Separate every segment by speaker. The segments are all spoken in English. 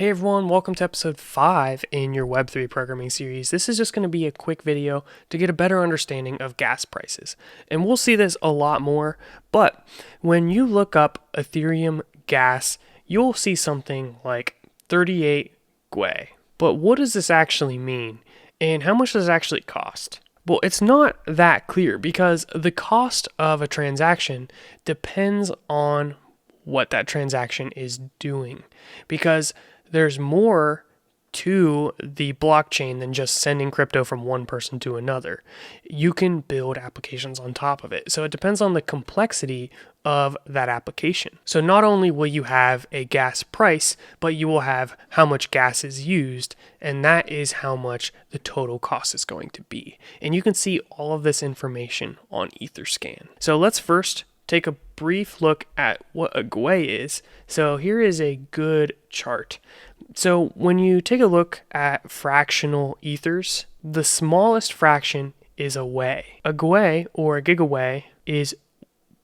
Speaker 1: Hey everyone, welcome to episode 5 in your Web3 programming series. This is just going to be a quick video to get a better understanding of gas prices. And we'll see this a lot more, but when you look up Ethereum gas, you'll see something like 38 Gwei. But what does this actually mean? And how much does it actually cost? Well, it's not that clear because the cost of a transaction depends on what that transaction is doing. Because there's more to the blockchain than just sending crypto from one person to another. You can build applications on top of it. So it depends on the complexity of that application. So not only will you have a gas price, but you will have how much gas is used, and that is how much the total cost is going to be. And you can see all of this information on Etherscan. So let's first take a brief look at what a Gwei is. So here is a good chart. So when you take a look at fractional ethers, the smallest fraction is a Wei. A Gwei or a gigawei is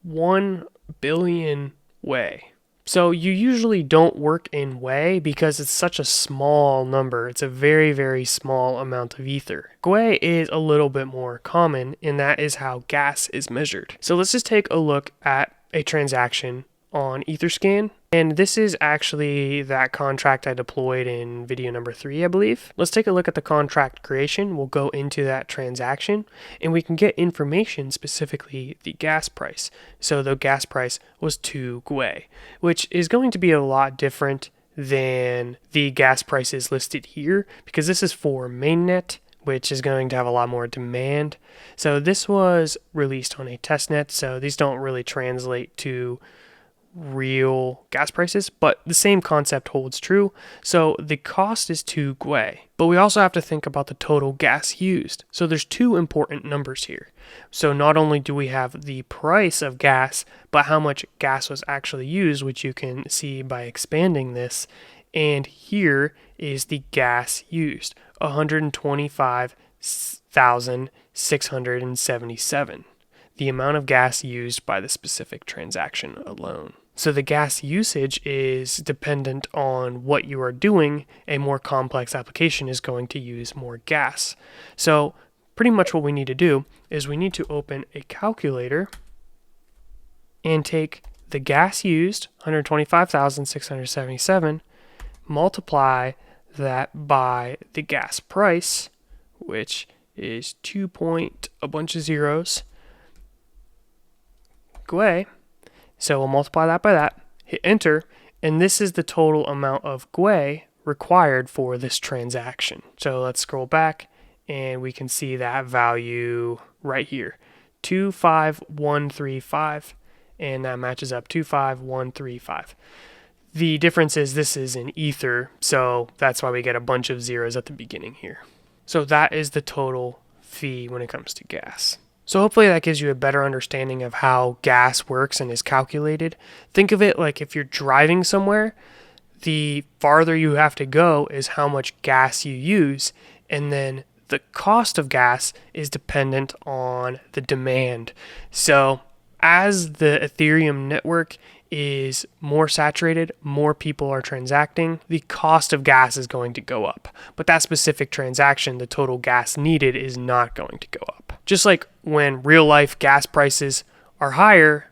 Speaker 1: 1 billion Wei. So you usually don't work in Wei because it's such a small number. It's a very, very small amount of ether. Gwei is a little bit more common, and that is how gas is measured. So let's just take a look at a transaction on Etherscan. And this is actually that contract I deployed in video number 3, I believe. Let's take a look at the contract creation. We'll go into that transaction and we can get information, specifically the gas price. So the gas price was 2 Gwei, which is going to be a lot different than the gas prices listed here because this is for mainnet, which is going to have a lot more demand. So this was released on a testnet, so these don't really translate to real gas prices, but the same concept holds true. So the cost is 2 Gwei, but we also have to think about the total gas used. So there's two important numbers here. So not only do we have the price of gas, but how much gas was actually used, which you can see by expanding this. And here is the gas used, 125,677. The amount of gas used by the specific transaction alone. So the gas usage is dependent on what you are doing. A more complex application is going to use more gas. So pretty much what we need to do is we need to open a calculator and take the gas used, 125,677, multiply that by the gas price, which is 2 point a bunch of zeros Gwei. So we'll multiply that by that, hit enter, and this is the total amount of Gwei required for this transaction. So let's scroll back and we can see that value right here, 25135, and that matches up 25135. The difference is this is in ether, so that's why we get a bunch of zeros at the beginning here. So that is the total fee when it comes to gas. So hopefully that gives you a better understanding of how gas works and is calculated. Think of it like if you're driving somewhere, the farther you have to go is how much gas you use, and then the cost of gas is dependent on the demand. So as the Ethereum network is more saturated, more people are transacting, the cost of gas is going to go up. But that specific transaction, the total gas needed is not going to go up. Just like when real life gas prices are higher,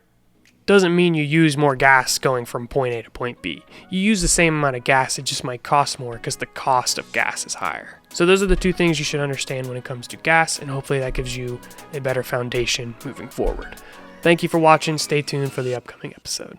Speaker 1: doesn't mean you use more gas going from point A to point B. You use the same amount of gas, it just might cost more because the cost of gas is higher. So those are the two things you should understand when it comes to gas, and hopefully that gives you a better foundation moving forward. Thank you for watching. Stay tuned for the upcoming episode.